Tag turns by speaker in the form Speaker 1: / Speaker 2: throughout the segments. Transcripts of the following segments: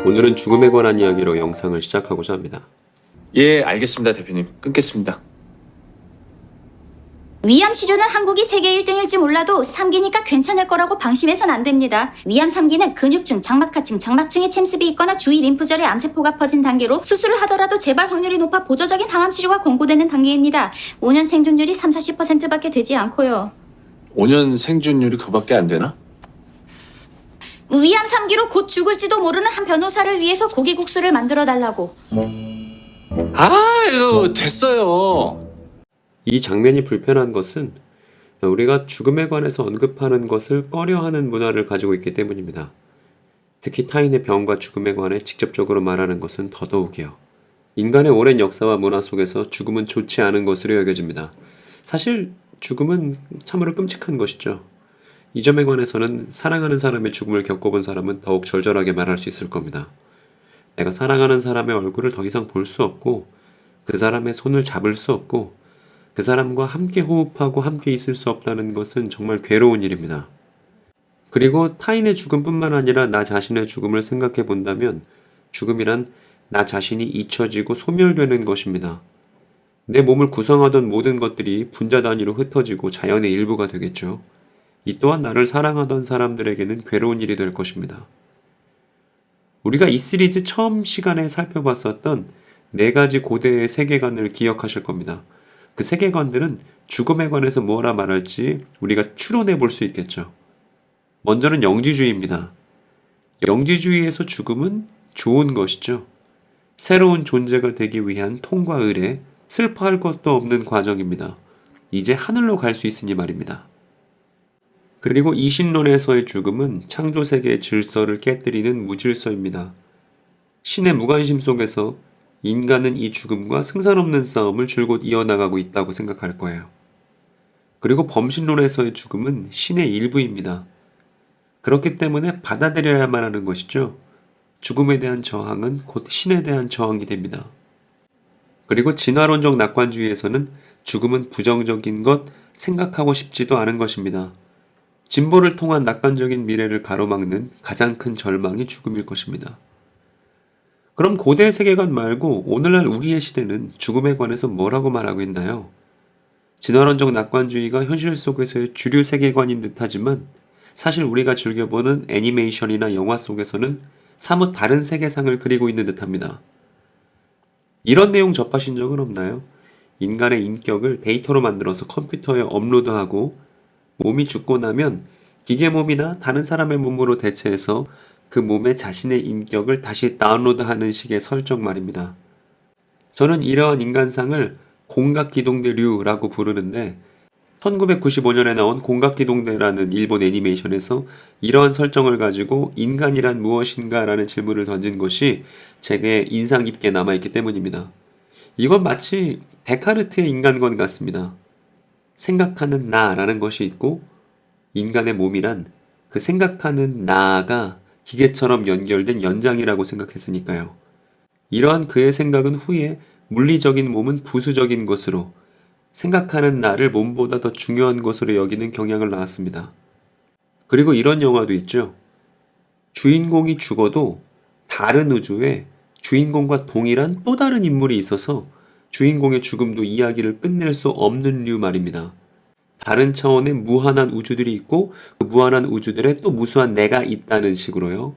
Speaker 1: 오늘은 죽음에 관한 이야기로 영상을 시작하고자 합니다.
Speaker 2: 예, 알겠습니다, 대표님. 끊겠습니다.
Speaker 3: 위암 치료는 한국이 세계 1등일지 몰라도 3기니까 괜찮을 거라고 방심해선 안 됩니다. 위암 3기는 근육층, 장막하층, 장막층에 침습이 있거나 주위 림프절에 암세포가 퍼진 단계로 수술을 하더라도 재발 확률이 높아 보조적인 항암 치료가 권고되는 단계입니다. 5년 생존율이 30-40%밖에 되지 않고요.
Speaker 2: 5년 생존율이 그밖에 안 되나?
Speaker 3: 위암 3기로 곧 죽을지도 모르는 한 변호사를 위해서 고기국수를 만들어 달라고.
Speaker 2: 아유, 됐어요.
Speaker 1: 이 장면이 불편한 것은 우리가 죽음에 관해서 언급하는 것을 꺼려하는 문화를 가지고 있기 때문입니다. 특히 타인의 병과 죽음에 관해 직접적으로 말하는 것은 더더욱이요. 인간의 오랜 역사와 문화 속에서 죽음은 좋지 않은 것으로 여겨집니다. 사실 죽음은 참으로 끔찍한 것이죠. 이 점에 관해서는 사랑하는 사람의 죽음을 겪어본 사람은 더욱 절절하게 말할 수 있을 겁니다. 내가 사랑하는 사람의 얼굴을 더 이상 볼 수 없고, 그 사람의 손을 잡을 수 없고, 그 사람과 함께 호흡하고 함께 있을 수 없다는 것은 정말 괴로운 일입니다. 그리고 타인의 죽음뿐만 아니라 나 자신의 죽음을 생각해 본다면 죽음이란 나 자신이 잊혀지고 소멸되는 것입니다. 내 몸을 구성하던 모든 것들이 분자 단위로 흩어지고 자연의 일부가 되겠죠. 이 또한 나를 사랑하던 사람들에게는 괴로운 일이 될 것입니다. 우리가 이 시리즈 처음 시간에 살펴봤었던 4가지 고대의 세계관을 기억하실 겁니다. 그 세계관들은 죽음에 관해서 뭐라 말할지 우리가 추론해 볼 수 있겠죠. 먼저는 영지주의입니다. 영지주의에서 죽음은 좋은 것이죠. 새로운 존재가 되기 위한 통과 의례, 슬퍼할 것도 없는 과정입니다. 이제 하늘로 갈 수 있으니 말입니다. 그리고 이신론에서의 죽음은 창조세계의 질서를 깨뜨리는 무질서입니다. 신의 무관심 속에서 인간은 이 죽음과 승산 없는 싸움을 줄곧 이어나가고 있다고 생각할 거예요. 그리고 범신론에서의 죽음은 신의 일부입니다. 그렇기 때문에 받아들여야만 하는 것이죠. 죽음에 대한 저항은 곧 신에 대한 저항이 됩니다. 그리고 진화론적 낙관주의에서는 죽음은 부정적인 것, 생각하고 싶지도 않은 것입니다. 진보를 통한 낙관적인 미래를 가로막는 가장 큰 절망이 죽음일 것입니다. 그럼 고대 세계관 말고 오늘날 우리의 시대는 죽음에 관해서 뭐라고 말하고 있나요? 진화론적 낙관주의가 현실 속에서의 주류 세계관인 듯하지만 사실 우리가 즐겨보는 애니메이션이나 영화 속에서는 사뭇 다른 세계상을 그리고 있는 듯합니다. 이런 내용 접하신 적은 없나요? 인간의 인격을 데이터로 만들어서 컴퓨터에 업로드하고 몸이 죽고 나면 기계 몸이나 다른 사람의 몸으로 대체해서 그 몸에 자신의 인격을 다시 다운로드하는 식의 설정 말입니다. 저는 이러한 인간상을 공각기동대류라고 부르는데 1995년에 나온 공각기동대라는 일본 애니메이션에서 이러한 설정을 가지고 인간이란 무엇인가 라는 질문을 던진 것이 제게 인상 깊게 남아있기 때문입니다. 이건 마치 데카르트의 인간관 같습니다. 생각하는 나라는 것이 있고 인간의 몸이란 그 생각하는 나가 기계처럼 연결된 연장이라고 생각했으니까요. 이러한 그의 생각은 후에 물리적인 몸은 부수적인 것으로 생각하는 나를 몸보다 더 중요한 것으로 여기는 경향을 낳았습니다. 그리고 이런 영화도 있죠. 주인공이 죽어도 다른 우주에 주인공과 동일한 또 다른 인물이 있어서 주인공의 죽음도 이야기를 끝낼 수 없는 류 말입니다. 다른 차원의 무한한 우주들이 있고 그 무한한 우주들에 또 무수한 내가 있다는 식으로요.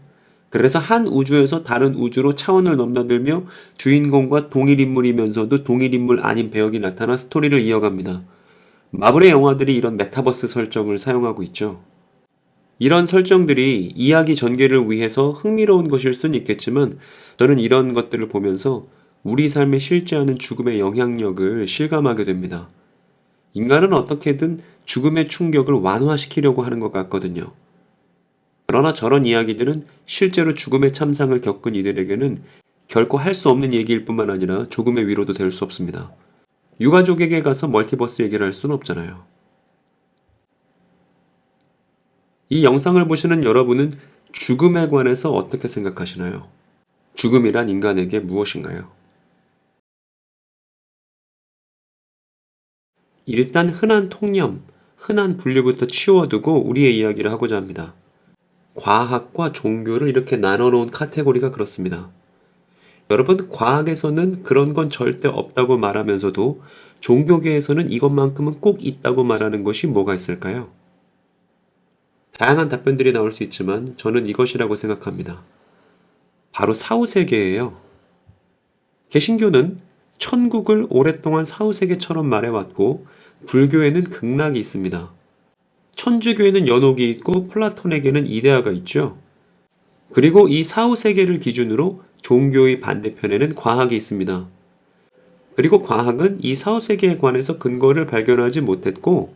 Speaker 1: 그래서 한 우주에서 다른 우주로 차원을 넘나들며 주인공과 동일 인물이면서도 동일 인물 아닌 배역이 나타나 스토리를 이어갑니다. 마블의 영화들이 이런 메타버스 설정을 사용하고 있죠. 이런 설정들이 이야기 전개를 위해서 흥미로운 것일 수는 있겠지만 저는 이런 것들을 보면서 우리 삶에 실제하는 죽음의 영향력을 실감하게 됩니다. 인간은 어떻게든 죽음의 충격을 완화시키려고 하는 것 같거든요. 그러나 저런 이야기들은 실제로 죽음의 참상을 겪은 이들에게는 결코 할 수 없는 얘기일 뿐만 아니라 조금의 위로도 될 수 없습니다. 유가족에게 가서 멀티버스 얘기를 할 수는 없잖아요. 이 영상을 보시는 여러분은 죽음에 관해서 어떻게 생각하시나요? 죽음이란 인간에게 무엇인가요? 일단 흔한 통념, 흔한 분류부터 치워두고 우리의 이야기를 하고자 합니다. 과학과 종교를 이렇게 나눠 놓은 카테고리가 그렇습니다. 여러분, 과학에서는 그런 건 절대 없다고 말하면서도 종교계에서는 이것만큼은 꼭 있다고 말하는 것이 뭐가 있을까요? 다양한 답변들이 나올 수 있지만 저는 이것이라고 생각합니다. 바로 사후세계예요. 개신교는 천국을 오랫동안 사후세계처럼 말해왔고 불교에는 극락이 있습니다. 천주교에는 연옥이 있고 플라톤에게는 이데아가 있죠. 그리고 이 사후세계를 기준으로 종교의 반대편에는 과학이 있습니다. 그리고 과학은 이 사후세계에 관해서 근거를 발견하지 못했고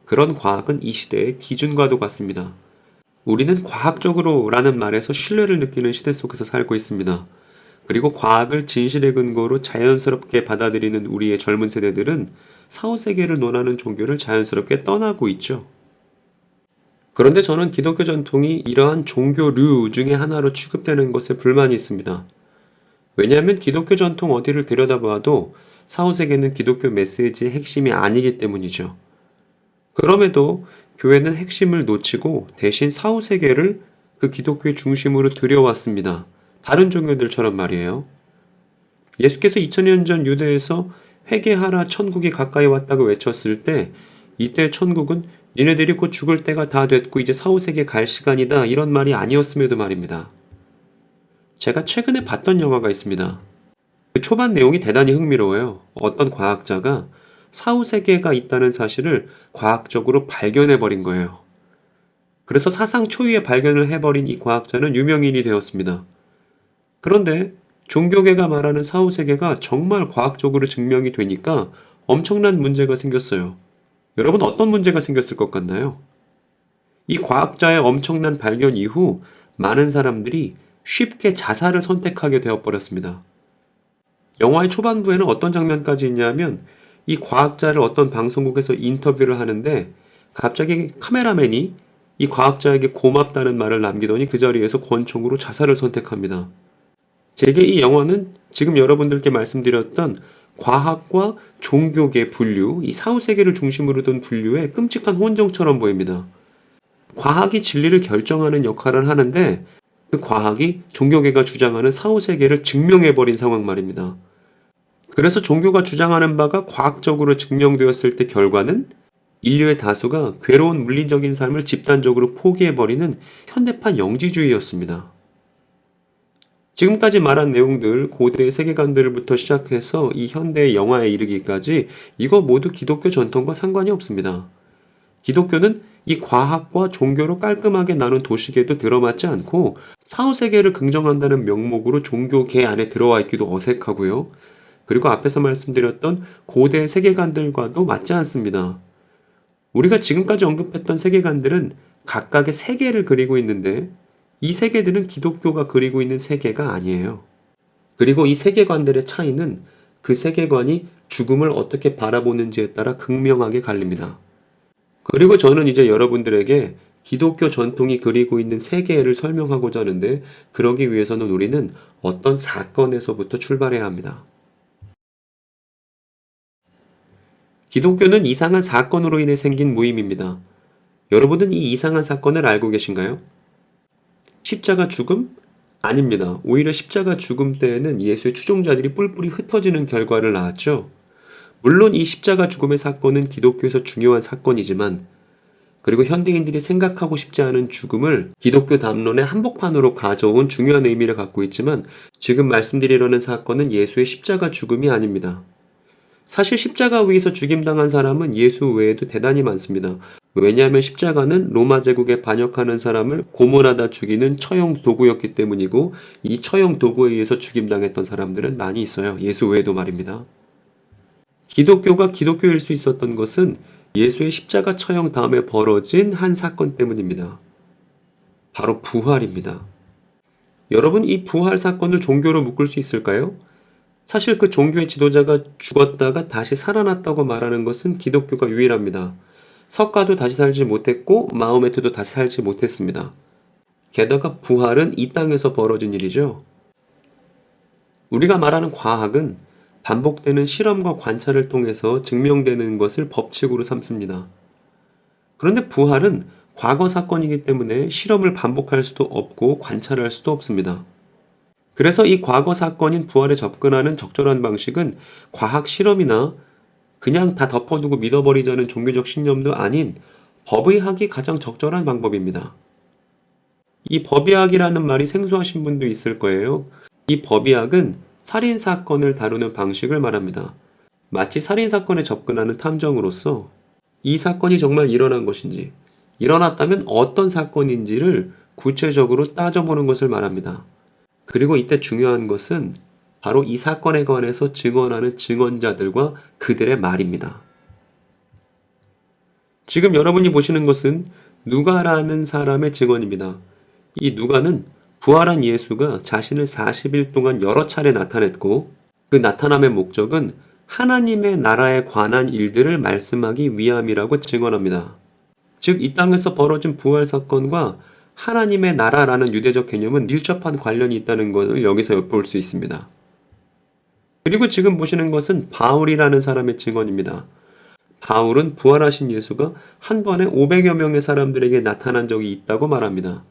Speaker 1: 그런 과학은 이 시대의 기준과도 같습니다. 우리는 과학적으로 라는 말에서 신뢰를 느끼는 시대 속에서 살고 있습니다. 그리고 과학을 진실의 근거로 자연스럽게 받아들이는 우리의 젊은 세대들은 사후세계를 논하는 종교를 자연스럽게 떠나고 있죠. 그런데 저는 기독교 전통이 이러한 종교류 중에 하나로 취급되는 것에 불만이 있습니다. 왜냐하면 기독교 전통 어디를 들여다봐도 사후세계는 기독교 메시지의 핵심이 아니기 때문이죠. 그럼에도 교회는 핵심을 놓치고 대신 사후세계를 그 기독교의 중심으로 들여왔습니다. 다른 종교들처럼 말이에요. 예수께서 2000년 전 유대에서 회개하라 천국이 가까이 왔다고 외쳤을 때 이때 천국은 니네들이 곧 죽을 때가 다 됐고 이제 사후세계 갈 시간이다 이런 말이 아니었음에도 말입니다. 제가 최근에 봤던 영화가 있습니다. 그 초반 내용이 대단히 흥미로워요. 어떤 과학자가 사후세계가 있다는 사실을 과학적으로 발견해버린 거예요. 그래서 사상 초유의 발견을 해버린 이 과학자는 유명인이 되었습니다. 그런데 종교계가 말하는 사후세계가 정말 과학적으로 증명이 되니까 엄청난 문제가 생겼어요. 여러분 어떤 문제가 생겼을 것 같나요? 이 과학자의 엄청난 발견 이후 많은 사람들이 쉽게 자살을 선택하게 되어버렸습니다. 영화의 초반부에는 어떤 장면까지 있냐면 이 과학자를 어떤 방송국에서 인터뷰를 하는데 갑자기 카메라맨이 이 과학자에게 고맙다는 말을 남기더니 그 자리에서 권총으로 자살을 선택합니다. 제게 이 영화는 지금 여러분들께 말씀드렸던 과학과 종교계 분류, 이 사후세계를 중심으로 둔 분류의 끔찍한 혼종처럼 보입니다. 과학이 진리를 결정하는 역할을 하는데 그 과학이 종교계가 주장하는 사후세계를 증명해버린 상황 말입니다. 그래서 종교가 주장하는 바가 과학적으로 증명되었을 때 결과는 인류의 다수가 괴로운 물리적인 삶을 집단적으로 포기해버리는 현대판 영지주의였습니다. 지금까지 말한 내용들, 고대 세계관들부터 시작해서 이 현대의 영화에 이르기까지 이거 모두 기독교 전통과 상관이 없습니다. 기독교는 이 과학과 종교로 깔끔하게 나눈 도식에도 들어맞지 않고 사후세계를 긍정한다는 명목으로 종교계 안에 들어와 있기도 어색하고요. 그리고 앞에서 말씀드렸던 고대 세계관들과도 맞지 않습니다. 우리가 지금까지 언급했던 세계관들은 각각의 세계를 그리고 있는데 이 세계들은 기독교가 그리고 있는 세계가 아니에요. 그리고 이 세계관들의 차이는 그 세계관이 죽음을 어떻게 바라보는지에 따라 극명하게 갈립니다. 그리고 저는 이제 여러분들에게 기독교 전통이 그리고 있는 세계를 설명하고자 하는데 그러기 위해서는 우리는 어떤 사건에서부터 출발해야 합니다. 기독교는 이상한 사건으로 인해 생긴 모임입니다. 여러분은 이 이상한 사건을 알고 계신가요? 십자가 죽음? 아닙니다. 오히려 십자가 죽음 때에는 예수의 추종자들이 뿔뿔이 흩어지는 결과를 낳았죠. 물론 이 십자가 죽음의 사건은 기독교에서 중요한 사건이지만 그리고 현대인들이 생각하고 싶지 않은 죽음을 기독교 담론의 한복판으로 가져온 중요한 의미를 갖고 있지만 지금 말씀드리려는 사건은 예수의 십자가 죽음이 아닙니다. 사실 십자가 위에서 죽임당한 사람은 예수 외에도 대단히 많습니다. 왜냐하면 십자가는 로마 제국에 반역하는 사람을 고문하다 죽이는 처형 도구였기 때문이고 이 처형 도구에 의해서 죽임당했던 사람들은 많이 있어요. 예수 외에도 말입니다. 기독교가 기독교일 수 있었던 것은 예수의 십자가 처형 다음에 벌어진 한 사건 때문입니다. 바로 부활입니다. 여러분, 이 부활 사건을 종교로 묶을 수 있을까요? 사실 그 종교의 지도자가 죽었다가 다시 살아났다고 말하는 것은 기독교가 유일합니다. 석가도 다시 살지 못했고 마호메트도 다시 살지 못했습니다. 게다가 부활은 이 땅에서 벌어진 일이죠. 우리가 말하는 과학은 반복되는 실험과 관찰을 통해서 증명되는 것을 법칙으로 삼습니다. 그런데 부활은 과거 사건이기 때문에 실험을 반복할 수도 없고 관찰할 수도 없습니다. 그래서 이 과거 사건인 부활에 접근하는 적절한 방식은 과학 실험이나 그냥 다 덮어두고 믿어버리자는 종교적 신념도 아닌 법의학이 가장 적절한 방법입니다. 이 법의학이라는 말이 생소하신 분도 있을 거예요. 이 법의학은 살인사건을 다루는 방식을 말합니다. 마치 살인사건에 접근하는 탐정으로서 이 사건이 정말 일어난 것인지, 일어났다면 어떤 사건인지를 구체적으로 따져보는 것을 말합니다. 그리고 이때 중요한 것은 바로 이 사건에 관해서 증언하는 증언자들과 그들의 말입니다. 지금 여러분이 보시는 것은 누가라는 사람의 증언입니다. 이 누가는 부활한 예수가 자신을 40일 동안 여러 차례 나타냈고 그 나타남의 목적은 하나님의 나라에 관한 일들을 말씀하기 위함이라고 증언합니다. 즉, 이 땅에서 벌어진 부활 사건과 하나님의 나라라는 유대적 개념은 밀접한 관련이 있다는 것을 여기서 엿볼 수 있습니다. 그리고 지금 보시는 것은 바울이라는 사람의 증언입니다. 바울은 부활하신 예수가 한 번에 500여 명의 사람들에게 나타난 적이 있다고 말합니다.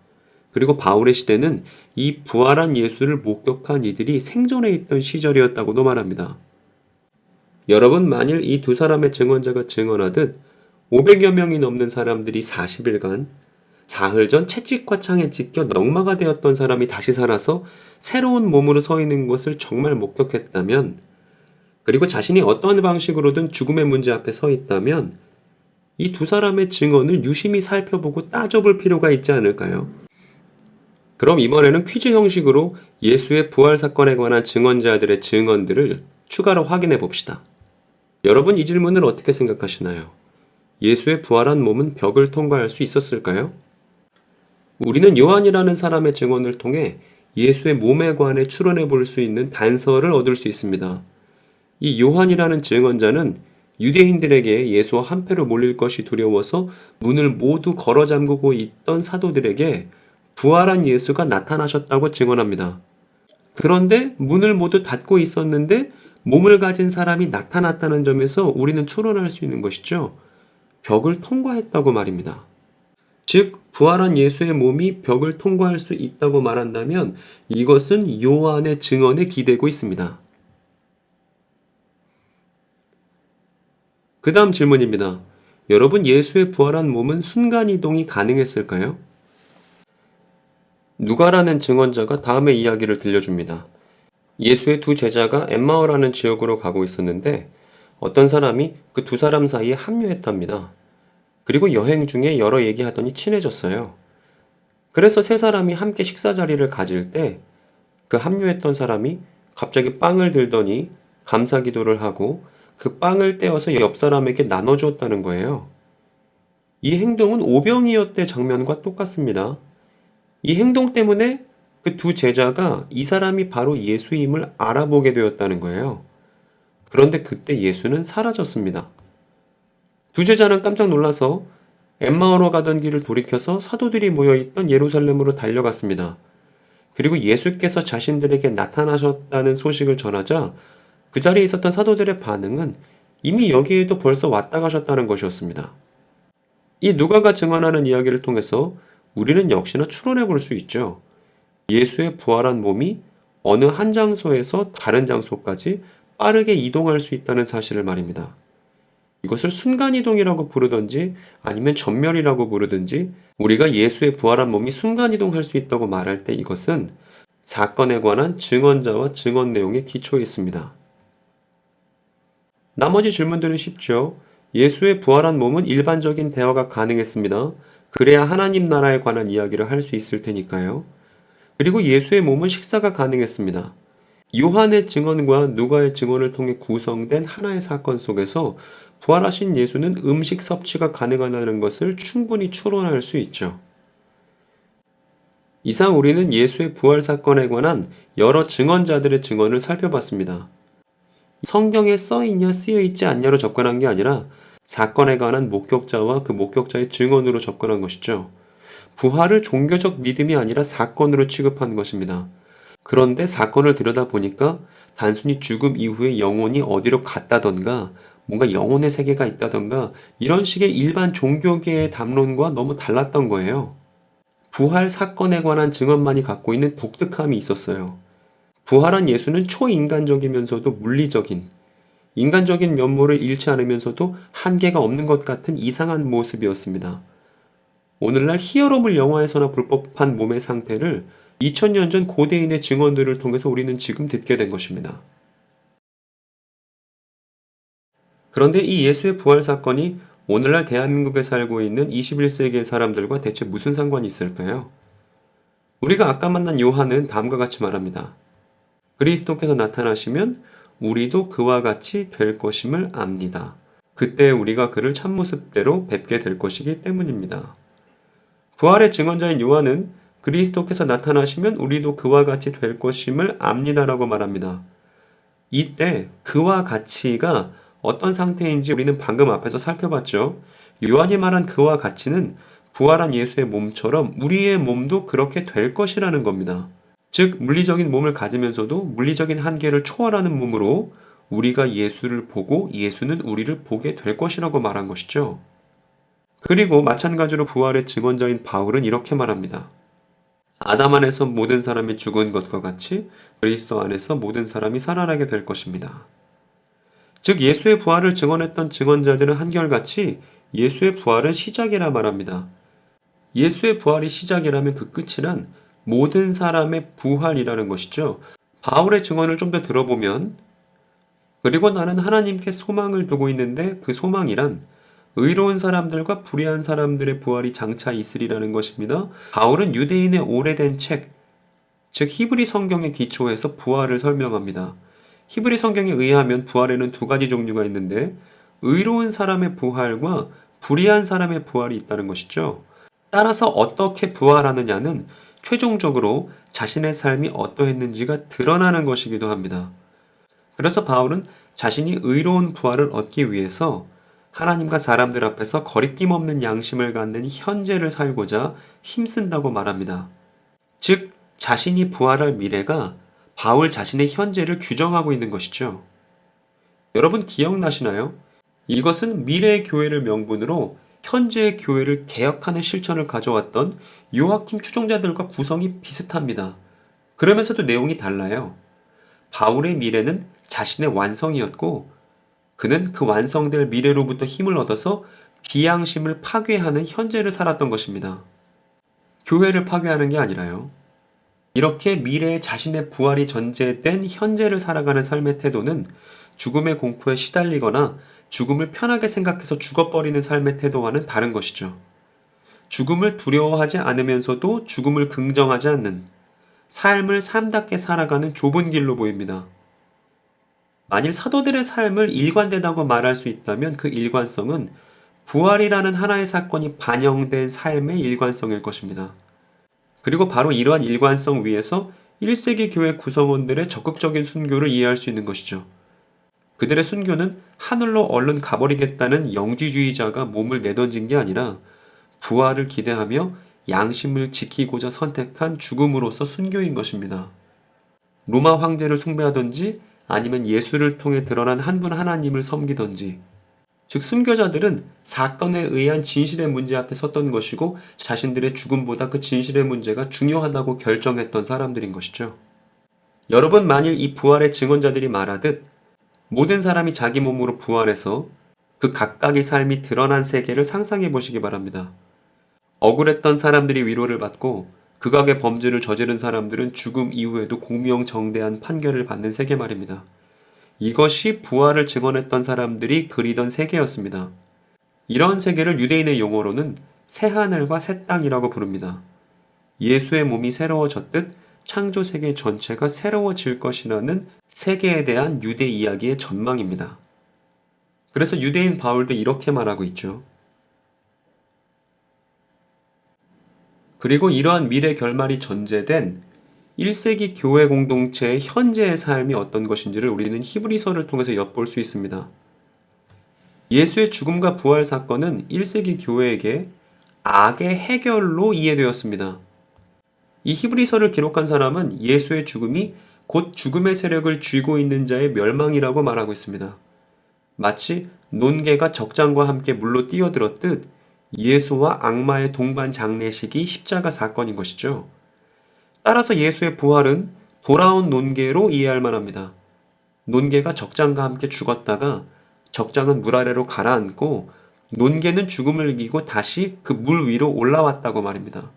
Speaker 1: 그리고 바울의 시대는 이 부활한 예수를 목격한 이들이 생존해 있던 시절이었다고도 말합니다. 여러분, 만일 이 두 사람의 증언자가 증언하듯 500여 명이 넘는 사람들이 40일간 사흘 전 채찍과 창에 찢겨 넉마가 되었던 사람이 다시 살아서 새로운 몸으로 서 있는 것을 정말 목격했다면, 그리고 자신이 어떤 방식으로든 죽음의 문제 앞에 서 있다면 이 두 사람의 증언을 유심히 살펴보고 따져볼 필요가 있지 않을까요? 그럼 이번에는 퀴즈 형식으로 예수의 부활 사건에 관한 증언자들의 증언들을 추가로 확인해 봅시다. 여러분, 이 질문을 어떻게 생각하시나요? 예수의 부활한 몸은 벽을 통과할 수 있었을까요? 우리는 요한이라는 사람의 증언을 통해 예수의 몸에 관해 추론해 볼 수 있는 단서를 얻을 수 있습니다. 이 요한이라는 증언자는 유대인들에게 예수와 한패로 몰릴 것이 두려워서 문을 모두 걸어 잠그고 있던 사도들에게 부활한 예수가 나타나셨다고 증언합니다. 그런데 문을 모두 닫고 있었는데 몸을 가진 사람이 나타났다는 점에서 우리는 추론할 수 있는 것이죠. 벽을 통과했다고 말입니다. 즉, 부활한 예수의 몸이 벽을 통과할 수 있다고 말한다면 이것은 요한의 증언에 기대고 있습니다. 그 다음 질문입니다. 여러분, 예수의 부활한 몸은 순간이동이 가능했을까요? 누가라는 증언자가 다음의 이야기를 들려줍니다. 예수의 두 제자가 엠마오라는 지역으로 가고 있었는데 어떤 사람이 그 두 사람 사이에 합류했답니다. 그리고 여행 중에 여러 얘기하더니 친해졌어요. 그래서 세 사람이 함께 식사 자리를 가질 때 그 합류했던 사람이 갑자기 빵을 들더니 감사 기도를 하고 그 빵을 떼어서 옆 사람에게 나눠주었다는 거예요. 이 행동은 오병이어 때 장면과 똑같습니다. 이 행동 때문에 그 두 제자가 이 사람이 바로 예수임을 알아보게 되었다는 거예요. 그런데 그때 예수는 사라졌습니다. 두 제자는 깜짝 놀라서 엠마오로 가던 길을 돌이켜서 사도들이 모여있던 예루살렘으로 달려갔습니다. 그리고 예수께서 자신들에게 나타나셨다는 소식을 전하자 그 자리에 있었던 사도들의 반응은 이미 여기에도 벌써 왔다 가셨다는 것이었습니다. 이 누가가 증언하는 이야기를 통해서 우리는 역시나 추론해 볼 수 있죠. 예수의 부활한 몸이 어느 한 장소에서 다른 장소까지 빠르게 이동할 수 있다는 사실을 말입니다. 이것을 순간이동이라고 부르든지 아니면 전멸이라고 부르든지 우리가 예수의 부활한 몸이 순간이동할 수 있다고 말할 때 이것은 사건에 관한 증언자와 증언 내용에 기초해 있습니다. 나머지 질문들은 쉽죠. 예수의 부활한 몸은 일반적인 대화가 가능했습니다. 그래야 하나님 나라에 관한 이야기를 할 수 있을 테니까요. 그리고 예수의 몸은 식사가 가능했습니다. 요한의 증언과 누가의 증언을 통해 구성된 하나의 사건 속에서 부활하신 예수는 음식 섭취가 가능하다는 것을 충분히 추론할 수 있죠. 이상 우리는 예수의 부활 사건에 관한 여러 증언자들의 증언을 살펴봤습니다. 성경에 써있냐 쓰여있지 않냐로 접근한 게 아니라 사건에 관한 목격자와 그 목격자의 증언으로 접근한 것이죠. 부활을 종교적 믿음이 아니라 사건으로 취급한 것입니다. 그런데 사건을 들여다보니까 단순히 죽음 이후에 영혼이 어디로 갔다던가 뭔가 영혼의 세계가 있다던가 이런 식의 일반 종교계의 담론과 너무 달랐던 거예요. 부활 사건에 관한 증언만이 갖고 있는 독특함이 있었어요. 부활한 예수는 초인간적이면서도 물리적인, 인간적인 면모를 잃지 않으면서도 한계가 없는 것 같은 이상한 모습이었습니다. 오늘날 히어로물 영화에서나 볼 법한 몸의 상태를 2000년 전 고대인의 증언들을 통해서 우리는 지금 듣게 된 것입니다. 그런데 이 예수의 부활 사건이 오늘날 대한민국에 살고 있는 21세기의 사람들과 대체 무슨 상관이 있을까요? 우리가 아까 만난 요한은 다음과 같이 말합니다. 그리스도께서 나타나시면 우리도 그와 같이 될 것임을 압니다. 그때 우리가 그를 참모습대로 뵙게 될 것이기 때문입니다. 부활의 증언자인 요한은 그리스도께서 나타나시면 우리도 그와 같이 될 것임을 압니다라고 말합니다. 이때 그와 같이가 어떤 상태인지 우리는 방금 앞에서 살펴봤죠. 요한이 말한 그와 같이는 부활한 예수의 몸처럼 우리의 몸도 그렇게 될 것이라는 겁니다. 즉 물리적인 몸을 가지면서도 물리적인 한계를 초월하는 몸으로 우리가 예수를 보고 예수는 우리를 보게 될 것이라고 말한 것이죠. 그리고 마찬가지로 부활의 증언자인 바울은 이렇게 말합니다. 아담 안에서 모든 사람이 죽은 것과 같이 그리스도 안에서 모든 사람이 살아나게 될 것입니다. 즉 예수의 부활을 증언했던 증언자들은 한결같이 예수의 부활은 시작이라 말합니다. 예수의 부활이 시작이라면 그 끝이란 모든 사람의 부활이라는 것이죠. 바울의 증언을 좀 더 들어보면 그리고 나는 하나님께 소망을 두고 있는데 그 소망이란 의로운 사람들과 불의한 사람들의 부활이 장차 있으리라는 것입니다. 바울은 유대인의 오래된 책, 즉 히브리 성경에 기초해서 부활을 설명합니다. 히브리 성경에 의하면 부활에는 두 가지 종류가 있는데 의로운 사람의 부활과 불의한 사람의 부활이 있다는 것이죠. 따라서 어떻게 부활하느냐는 최종적으로 자신의 삶이 어떠했는지가 드러나는 것이기도 합니다. 그래서 바울은 자신이 의로운 부활을 얻기 위해서 하나님과 사람들 앞에서 거리낌 없는 양심을 갖는 현재를 살고자 힘쓴다고 말합니다. 즉, 자신이 부활할 미래가 바울 자신의 현재를 규정하고 있는 것이죠. 여러분 기억나시나요? 이것은 미래의 교회를 명분으로 현재의 교회를 개혁하는 실천을 가져왔던 요아킴 추종자들과 구성이 비슷합니다. 그러면서도 내용이 달라요. 바울의 미래는 자신의 완성이었고 그는 그 완성될 미래로부터 힘을 얻어서 비양심을 파괴하는 현재를 살았던 것입니다. 교회를 파괴하는 게 아니라요. 이렇게 미래에 자신의 부활이 전제된 현재를 살아가는 삶의 태도는 죽음의 공포에 시달리거나 죽음을 편하게 생각해서 죽어버리는 삶의 태도와는 다른 것이죠. 죽음을 두려워하지 않으면서도 죽음을 긍정하지 않는 삶을 삶답게 살아가는 좁은 길로 보입니다. 만일 사도들의 삶을 일관되다고 말할 수 있다면 그 일관성은 부활이라는 하나의 사건이 반영된 삶의 일관성일 것입니다. 그리고 바로 이러한 일관성 위에서 1세기 교회 구성원들의 적극적인 순교를 이해할 수 있는 것이죠. 그들의 순교는 하늘로 얼른 가버리겠다는 영지주의자가 몸을 내던진 게 아니라 부활을 기대하며 양심을 지키고자 선택한 죽음으로서 순교인 것입니다. 로마 황제를 숭배하든지 아니면 예수를 통해 드러난 한 분 하나님을 섬기든지, 즉 순교자들은 사건에 의한 진실의 문제 앞에 섰던 것이고 자신들의 죽음보다 그 진실의 문제가 중요하다고 결정했던 사람들인 것이죠. 여러분 만일 이 부활의 증언자들이 말하듯 모든 사람이 자기 몸으로 부활해서 그 각각의 삶이 드러난 세계를 상상해 보시기 바랍니다. 억울했던 사람들이 위로를 받고 극악의 범죄를 저지른 사람들은 죽음 이후에도 공명정대한 판결을 받는 세계 말입니다. 이것이 부활을 증언했던 사람들이 그리던 세계였습니다. 이런 세계를 유대인의 용어로는 새하늘과 새 땅이라고 부릅니다. 예수의 몸이 새로워졌듯 창조 세계 전체가 새로워질 것이라는 세계에 대한 유대 이야기의 전망입니다. 그래서 유대인 바울도 이렇게 말하고 있죠. 그리고 이러한 미래 결말이 전제된 1세기 교회 공동체의 현재의 삶이 어떤 것인지를 우리는 히브리서를 통해서 엿볼 수 있습니다. 예수의 죽음과 부활 사건은 1세기 교회에게 악의 해결로 이해되었습니다. 이 히브리서를 기록한 사람은 예수의 죽음이 곧 죽음의 세력을 쥐고 있는 자의 멸망이라고 말하고 있습니다. 마치 논개가 적장과 함께 물로 뛰어들었듯 예수와 악마의 동반 장례식이 십자가 사건인 것이죠. 따라서 예수의 부활은 돌아온 논개로 이해할 만합니다. 논개가 적장과 함께 죽었다가 적장은 물 아래로 가라앉고 논개는 죽음을 이기고 다시 그 물 위로 올라왔다고 말입니다.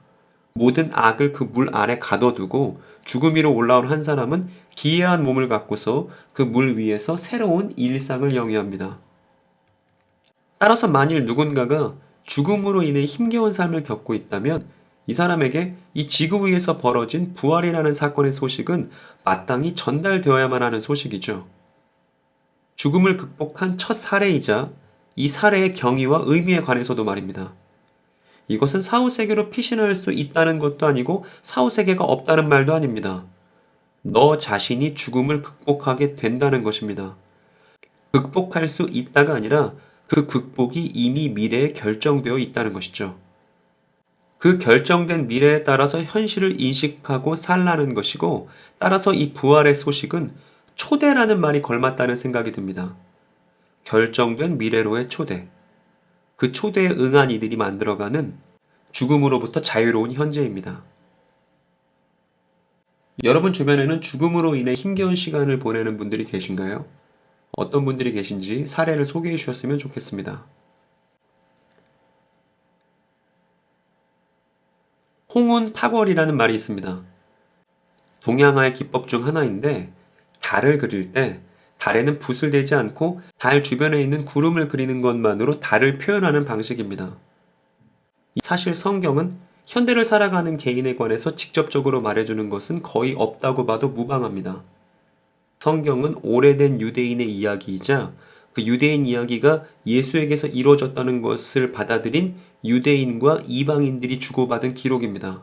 Speaker 1: 모든 악을 그 물 아래 가둬두고 죽음 위로 올라온 한 사람은 기이한 몸을 갖고서 그 물 위에서 새로운 일상을 영위합니다. 따라서 만일 누군가가 죽음으로 인해 힘겨운 삶을 겪고 있다면 이 사람에게 이 지구 위에서 벌어진 부활이라는 사건의 소식은 마땅히 전달되어야만 하는 소식이죠. 죽음을 극복한 첫 사례이자 이 사례의 경위와 의미에 관해서도 말입니다. 이것은 사후세계로 피신할 수 있다는 것도 아니고 사후세계가 없다는 말도 아닙니다. 너 자신이 죽음을 극복하게 된다는 것입니다. 극복할 수 있다가 아니라 그 극복이 이미 미래에 결정되어 있다는 것이죠. 그 결정된 미래에 따라서 현실을 인식하고 살라는 것이고, 따라서 이 부활의 소식은 초대라는 말이 걸맞다는 생각이 듭니다. 결정된 미래로의 초대. 그 초대에 응한 이들이 만들어가는 죽음으로부터 자유로운 현재입니다. 여러분 주변에는 죽음으로 인해 힘겨운 시간을 보내는 분들이 계신가요? 어떤 분들이 계신지 사례를 소개해 주셨으면 좋겠습니다. 홍운파궐이라는 말이 있습니다. 동양화의 기법 중 하나인데, 달을 그릴 때 달에는 붓을 대지 않고 달 주변에 있는 구름을 그리는 것만으로 달을 표현하는 방식입니다. 사실 성경은 현대를 살아가는 개인에 관해서 직접적으로 말해주는 것은 거의 없다고 봐도 무방합니다. 성경은 오래된 유대인의 이야기이자 그 유대인 이야기가 예수에게서 이루어졌다는 것을 받아들인 유대인과 이방인들이 주고받은 기록입니다.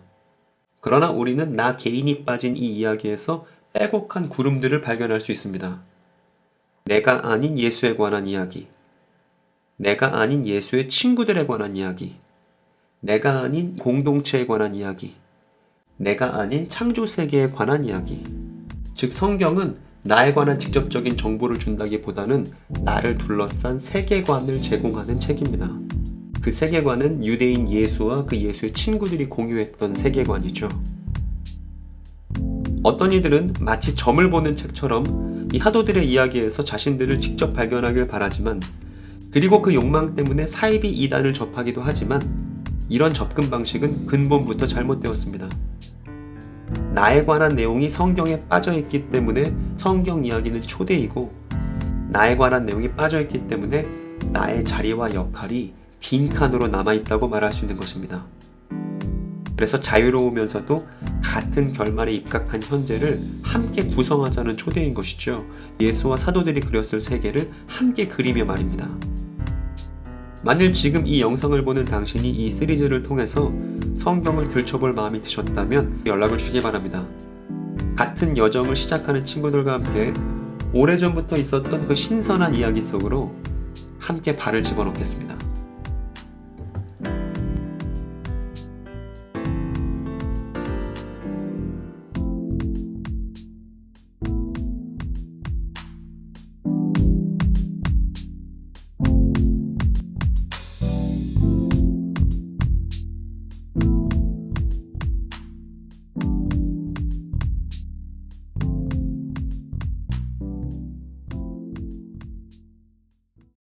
Speaker 1: 그러나 우리는 나 개인이 빠진 이 이야기에서 빼곡한 구름들을 발견할 수 있습니다. 내가 아닌 예수에 관한 이야기, 내가 아닌 예수의 친구들에 관한 이야기, 내가 아닌 공동체에 관한 이야기, 내가 아닌 창조세계에 관한 이야기. 즉 성경은 나에 관한 직접적인 정보를 준다기보다는 나를 둘러싼 세계관을 제공하는 책입니다. 그 세계관은 유대인 예수와 그 예수의 친구들이 공유했던 세계관이죠. 어떤 이들은 마치 점을 보는 책처럼 이 사도들의 이야기에서 자신들을 직접 발견하길 바라지만, 그리고 그 욕망 때문에 사이비 이단을 접하기도 하지만, 이런 접근 방식은 근본부터 잘못되었습니다. 나에 관한 내용이 성경에 빠져있기 때문에 성경 이야기는 초대이고, 나에 관한 내용이 빠져있기 때문에 나의 자리와 역할이 빈칸으로 남아있다고 말할 수 있는 것입니다. 그래서 자유로우면서도 같은 결말에 입각한 현재를 함께 구성하자는 초대인 것이죠. 예수와 사도들이 그렸을 세계를 함께 그리며 말입니다. 만일 지금 이 영상을 보는 당신이 이 시리즈를 통해서 성경을 들춰볼 마음이 드셨다면 연락을 주기 바랍니다. 같은 여정을 시작하는 친구들과 함께 오래전부터 있었던 그 신선한 이야기 속으로 함께 발을 집어넣겠습니다.